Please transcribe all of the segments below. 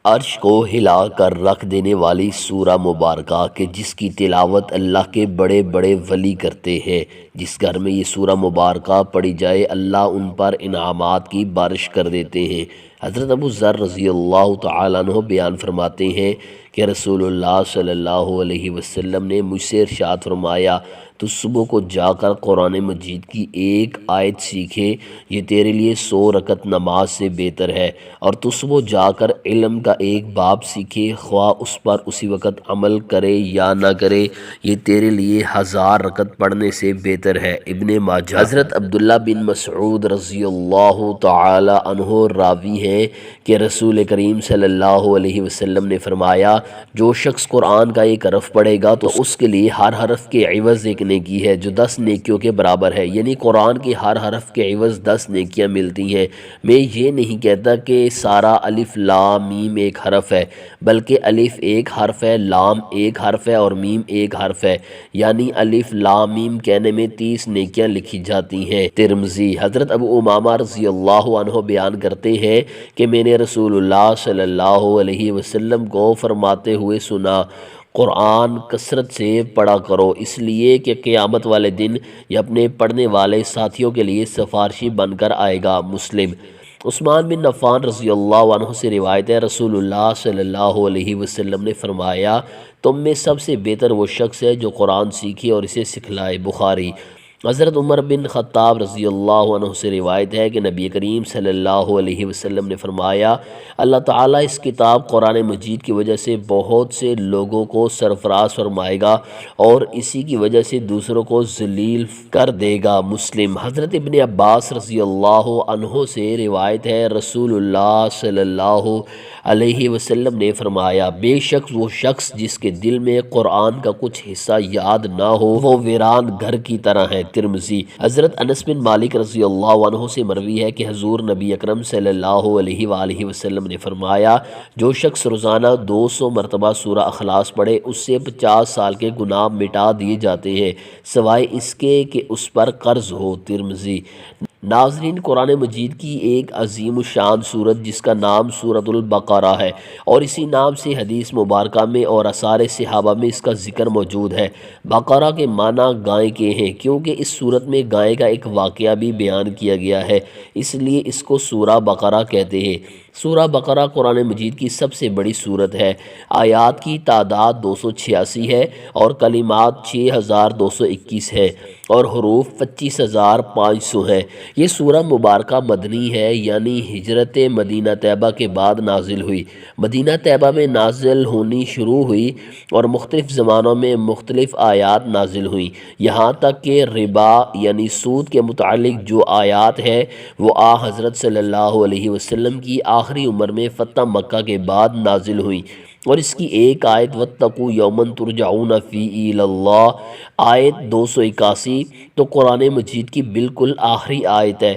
عرش کو ہلا کر رکھ دینے والی سورہ مبارکہ کہ جس کی تلاوت اللہ کے بڑے بڑے ولی کرتے ہیں۔ جس گھر میں یہ سورہ مبارکہ پڑھی جائے اللہ ان پر انعامات کی بارش کر دیتے ہیں۔ حضرت ابو ذر رضی اللہ تعالیٰ عنہ بیان فرماتے ہیں کہ رسول اللہ صلی اللہ علیہ وسلم نے مجھ سے ارشاد فرمایا، تو صبح کو جا کر قرآن مجید کی ایک آیت سیکھے، یہ تیرے لیے 100 رکعت نماز سے بہتر ہے، اور تو صبح جا کر علم کا ایک باب سیکھے، خواہ اس پر اسی وقت عمل کرے یا نہ کرے، یہ تیرے لیے 1000 رکعت پڑھنے سے بہتر ہے۔ ابن ماجہ۔ حضرت عبداللہ بن مسعود رضی اللہ تعالی عنہ راوی ہیں کہ رسول کریم صلی اللہ علیہ وسلم نے فرمایا، جو شخص قرآن کا ایک حرف پڑھے گا تو اس کے لیے ہر حرف کے عوض ایک نیکی ہے جو 10 نیکیوں کے برابر ہے، یعنی قرآن کے ہر حرف کے عوض 10 نیکیاں ملتی ہیں۔ میں یہ نہیں کہتا کہ سارا الف لام میم ایک حرف ہے، بلکہ الف ایک حرف ہے، لام ایک حرف ہے اور میم ایک حرف ہے، یعنی الف لام میم کہنے میں 30 نیکیاں لکھی جاتی ہیں۔ ترمذی۔ حضرت ابو امامہ رضی اللہ عنہ بیان کرتے ہیں کہ میں نے رسول اللہ صلی اللہ علیہ وسلم کو فرماتے ہوئے سنا، قرآن کثرت سے پڑھا کرو، اس لیے کہ قیامت والے دن یہ اپنے پڑھنے والے ساتھیوں کے لیے سفارشی بن کر آئے گا۔ مسلم۔ عثمان بن عفان رضی اللہ عنہ سے روایت ہے، رسول اللہ صلی اللہ علیہ وسلم نے فرمایا، تم میں سب سے بہتر وہ شخص ہے جو قرآن سیکھے اور اسے سکھلائے۔ بخاری۔ حضرت عمر بن خطاب رضی اللہ عنہ سے روایت ہے کہ نبی کریم صلی اللہ علیہ وسلم نے فرمایا، اللہ تعالیٰ اس کتاب قرآن مجید کی وجہ سے بہت سے لوگوں کو سرفراز فرمائے گا اور اسی کی وجہ سے دوسروں کو ذلیل کر دے گا۔ مسلم۔ حضرت ابن عباس رضی اللہ عنہ سے روایت ہے، رسول اللہ صلی اللہ علیہ وسلم نے فرمایا، بے شک وہ شخص جس کے دل میں قرآن کا کچھ حصہ یاد نہ ہو وہ ویران گھر کی طرح ہے۔ ترمذی۔ حضرت انس بن مالک رضی اللہ عنہ سے مروی ہے کہ حضور نبی اکرم صلی اللہ علیہ وآلہ وسلم نے فرمایا، جو شخص روزانہ 200 مرتبہ سورہ اخلاص پڑھے اس سے 50 سال کے گناہ مٹا دیے جاتے ہیں، سوائے اس کے کہ اس پر قرض ہو۔ ترمذی۔ ناظرین، قرآن مجید کی ایک عظیم الشان سورت جس کا نام سورۃ البقرہ ہے اور اسی نام سے حدیث مبارکہ میں اور آثار صحابہ میں اس کا ذکر موجود ہے۔ بقرہ کے معنی گائے کے ہیں، کیونکہ اس سورت میں گائے کا ایک واقعہ بھی بیان کیا گیا ہے، اس لیے اس کو سورہ بقرہ کہتے ہیں۔ سورہ بقرہ قرآن مجید کی سب سے بڑی سورت ہے۔ آیات کی تعداد 286 ہے اور کلمات 6221 ہے اور حروف 25500 ہیں۔ یہ سورہ مبارکہ مدنی ہے، یعنی ہجرت مدینہ طیبہ کے بعد نازل ہوئی۔ مدینہ طیبہ میں نازل ہونی شروع ہوئی اور مختلف زمانوں میں مختلف آیات نازل ہوئیں، یہاں تک کہ ربا یعنی سود کے متعلق جو آیات ہے وہ حضرت صلی اللہ علیہ وسلم کی آخری عمر میں فتح مکہ کے بعد نازل ہوئی، اور اس کی ایک آیت وَاتَّقُوا يَوْمًا تُرْجَعُونَ فِيهِ إِلَى اللَّهِ آیت 281 تو قرآن مجید کی بالکل آخری آیت ہے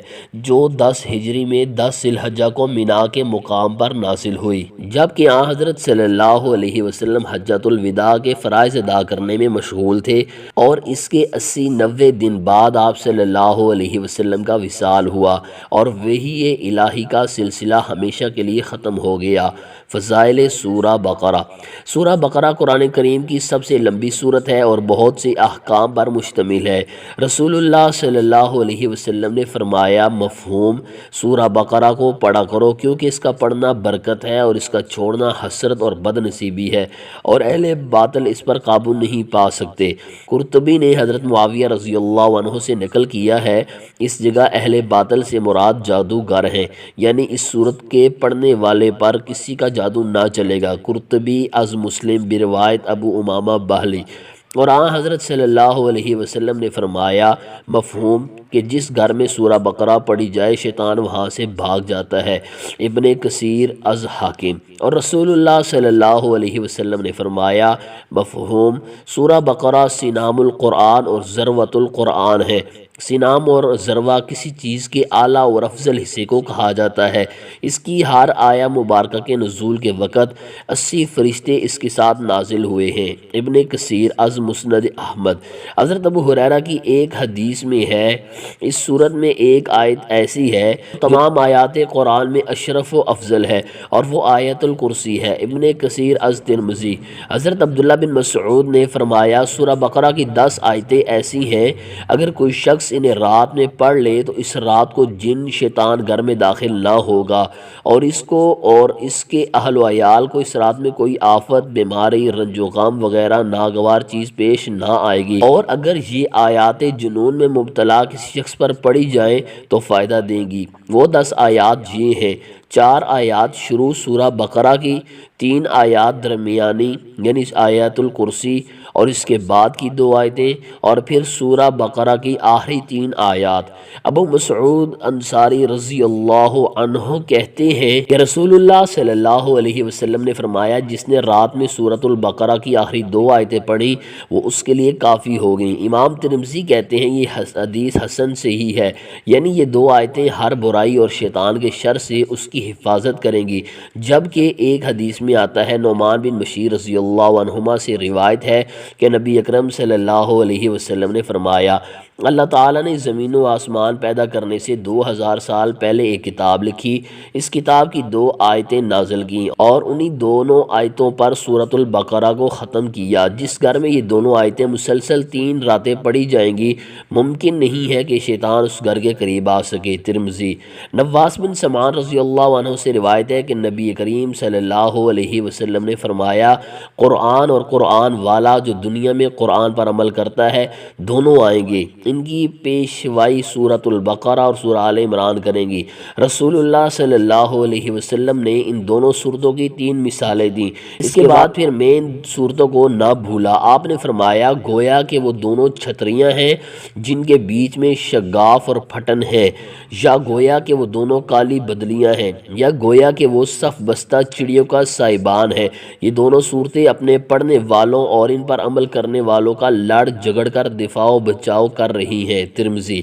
جو 10 ہجری میں 10 ذی الحجہ کو مینا کے مقام پر نازل ہوئی، جبکہ حضرت صلی اللہ علیہ وسلم حجۃ الوداع کے فرائض ادا کرنے میں مشغول تھے اور اس کے 80-90 دن بعد آپ صلی اللہ علیہ وسلم کا وصال ہوا اور وحی الہی کا سلسلہ ہمیشہ کے لیے ختم ہو گیا۔ فضائل سورہ بقرہ۔ سورہ بقرہ قرآن کریم کی سب سے لمبی سورت ہے اور بہت سے احکام پر مشتمل ہے۔ رسول اللہ صلی اللہ علیہ وسلم نے فرمایا، مفہوم، سورہ بقرہ کو پڑھا کرو کیونکہ اس کا پڑھنا برکت ہے اور اس کا چھوڑنا حسرت اور بد نصیبی ہے اور اہل باطل اس پر قابو نہیں پا سکتے۔ قرطبی نے حضرت معاویہ رضی اللہ عنہ سے نقل کیا ہے، اس جگہ اہل باطل سے مراد جادوگر ہیں، یعنی اس سورت کے پڑھنے والے پر کسی کا جادو نہ چلے گا۔ قرطبی از مسلم بروایت ابو امامہ باہلی۔ اور حضرت صلی اللہ علیہ وسلم نے فرمایا، مفہوم، کہ جس گھر میں سورہ بقرہ پڑھی جائے شیطان وہاں سے بھاگ جاتا ہے۔ ابن کثیر از حاکم۔ اور رسول اللہ صلی اللہ علیہ وسلم نے فرمایا، مفہوم، سورہ بقرہ سینام القرآن اور ذروۃ القرآن ہے۔ سنام اور ذروہ کسی چیز کے اعلیٰ اور افضل حصے کو کہا جاتا ہے۔ اس کی ہر آیہ مبارکہ کے نزول کے وقت 80 فرشتے اس کے ساتھ نازل ہوئے ہیں۔ ابن کثیر از مسند احمد۔ حضرت ابو ہریرہ کی ایک حدیث میں ہے، اس سورت میں ایک آیت ایسی ہے تمام آیات قرآن میں اشرف و افضل ہے اور وہ آیت الکرسی ہے۔ ابن کثیر از ترمذی۔ حضرت عبداللہ بن مسعود نے فرمایا سورہ بقرہ کی 10 آیتیں ایسی ہیں اگر کوئی شخص انہیں رات میں پڑھ لے تو اس رات کو جن شیطان گھر میں داخل نہ ہوگا اور اس کو اور اس کے اہل و عیال کو اس رات میں کوئی آفت، بیماری، رنج و غم وغیرہ ناگوار چیز پیش نہ آئے گی، اور اگر یہ آیات جنون میں مبتلا کسی شخص پر پڑھی جائیں تو فائدہ دیں گی۔ وہ 10 آیات یہ ہیں: 4 آیات شروع سورہ بقرہ کی، 3 آیات درمیانی یعنی آیت الکرسی اور اس کے بعد کی 2 آیتیں، اور پھر سورہ بقرہ کی آخری 3 آیات۔ ابو مسعود انصاری رضی اللہ عنہ کہتے ہیں کہ رسول اللہ صلی اللہ علیہ وسلم نے فرمایا جس نے رات میں سورۃ البقرہ کی آخری 2 آیتیں پڑھی وہ اس کے لیے کافی ہو گئیں۔ امام ترمذی کہتے ہیں یہ حدیث حسن صحیح ہے، یعنی یہ 2 آیتیں ہر برائی اور شیطان کے شر سے اس کی حفاظت کریں گی۔ جبکہ ایک حدیث میں آتا ہے، نعمان بن بشیر رضی اللہ عنہما سے روایت ہے کہ نبی اکرم صلی اللہ علیہ وسلم نے فرمایا اللہ تعالیٰ نے زمین و آسمان پیدا کرنے سے 2000 سال پہلے ایک کتاب لکھی، اس کتاب کی 2 آیتیں نازل کیں اور انہی دونوں آیتوں پر سورۃ البقرہ کو ختم کیا۔ جس گھر میں یہ دونوں آیتیں مسلسل 3 راتیں پڑھی جائیں گی ممکن نہیں ہے کہ شیطان اس گھر کے قریب آ سکے۔ ترمذی۔ نواس بن سمعان رضی اللہ عنہ سے روایت ہے کہ نبی کریم صلی اللہ علیہ وسلم نے فرمایا قرآن اور قرآن والا جو دنیا میں قرآن پر عمل کرتا ہے دونوں آئیں گے، ان کی پیشوائی سورۃ البقرہ اور سورہ آل عمران کریں گی۔ رسول اللہ صلی اللہ علیہ وسلم نے ان دونوں صورتوں کی 3 مثالیں دیں، اس کے بعد پھر میں ان صورتوں کو نہ بھولا۔ آپ نے فرمایا گویا کہ وہ دونوں چھتریاں ہیں جن کے بیچ میں شگاف اور پھٹن ہے، یا گویا کہ وہ دونوں کالی بدلیاں ہیں، یا گویا کہ وہ صف بستہ چڑیوں کا سائبان ہے۔ یہ دونوں صورتیں اپنے پڑھنے والوں اور ان پر عمل کرنے والوں کا لڑ جھگڑ کر دفاع و بچاؤ کر رہی ہیں۔ ترمذی۔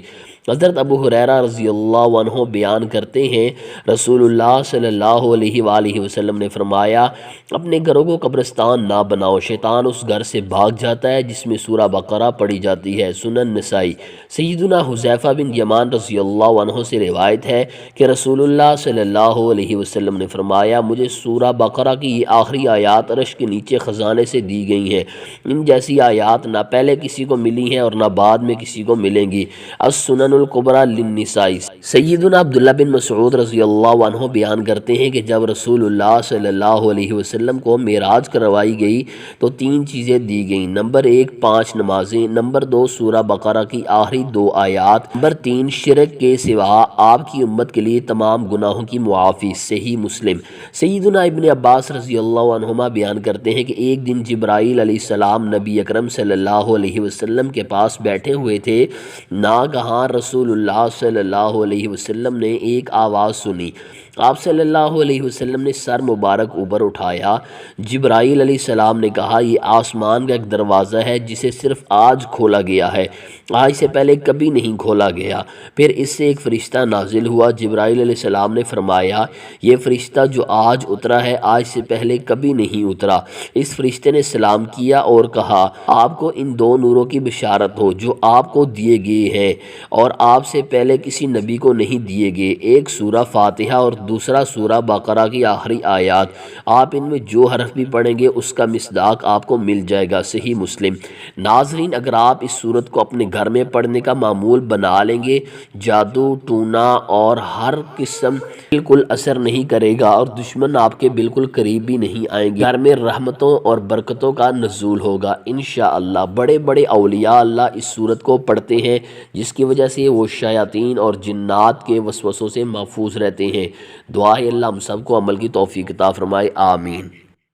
حضرت ابو ہریرہ رضی اللہ عنہ بیان کرتے ہیں رسول اللہ صلی اللہ علیہ وآلہ وسلم نے فرمایا اپنے گھروں کو قبرستان نہ بناؤ، شیطان اس گھر سے بھاگ جاتا ہے جس میں سورہ بقرہ پڑھی جاتی ہے۔ سنن نسائی۔ سیدنا حذیفہ بن یمان رضی اللہ عنہ سے روایت ہے کہ رسول اللہ صلی اللہ علیہ وسلم نے فرمایا مجھے سورہ بقرہ کی یہ آخری آیات عرش کے نیچے خزانے سے دی گئی ہیں، ان جیسی آیات نہ پہلے کسی کو ملی ہیں اور نہ بعد میں کسی کو ملیں گی۔ السنن الکبریٰ للنسائی۔ سیدنا عبداللہ بن مسعود رضی اللہ عنہ بیان کرتے ہیں کہ جب رسول اللہ صلی اللہ علیہ وسلم کو معراج کروائی گئی تو 3 چیزیں دی گئیں: نمبر 1 5 نمازیں، نمبر 2 سورہ بقرہ کی آخری 2 آیات، نمبر 3 شرک کے سوا آپ کی امت کے لیے تمام گناہوں کی معافی۔ صحیح مسلم۔ سیدنا ابن عباس رضی اللہ عنہما بیان کرتے ہیں کہ ایک دن جبرائیل علیہ السلام نبی اکرم صلی اللہ علیہ وسلم کے پاس بیٹھے ہوئے تھے، ناگہاں رسول اللہ صلی اللہ علیہ وسلم نے ایک آواز سنی۔ آپ صلی اللہ علیہ وسلم نے سر مبارک اوپر اٹھایا۔ جبرائیل علیہ السلام نے کہا یہ آسمان کا ایک دروازہ ہے جسے صرف آج کھولا گیا ہے، آج سے پہلے کبھی نہیں کھولا گیا۔ پھر اس سے ایک فرشتہ نازل ہوا۔ جبرائیل علیہ السلام نے فرمایا یہ فرشتہ جو آج اترا ہے آج سے پہلے کبھی نہیں اترا۔ اس فرشتے نے سلام کیا اور کہا آپ کو ان 2 نوروں کی بشارت ہو جو آپ کو دیے گئے ہیں اور آپ سے پہلے کسی نبی کو نہیں دیے گئے، ایک سورہ فاتحہ اور دوسرا سورہ بقرہ کی آخری آیات، آپ ان میں جو حرف بھی پڑھیں گے اس کا مصداق آپ کو مل جائے گا۔ صحیح مسلم۔ ناظرین اگر آپ اس سورت کو اپنے گھر میں پڑھنے کا معمول بنا لیں گے جادو ٹونا اور ہر قسم بالکل اثر نہیں کرے گا اور دشمن آپ کے بالکل قریب بھی نہیں آئیں گے، گھر میں رحمتوں اور برکتوں کا نزول ہوگا انشاءاللہ۔ بڑے بڑے اولیاء اللہ اس سورت کو پڑھتے ہیں جس کی وجہ سے وہ شیاطین اور جنات کے وسوسوں سے محفوظ رہتے ہیں۔ دعا ہے اللہ ہم سب کو عمل کی توفیق عطا فرمائے، آمین۔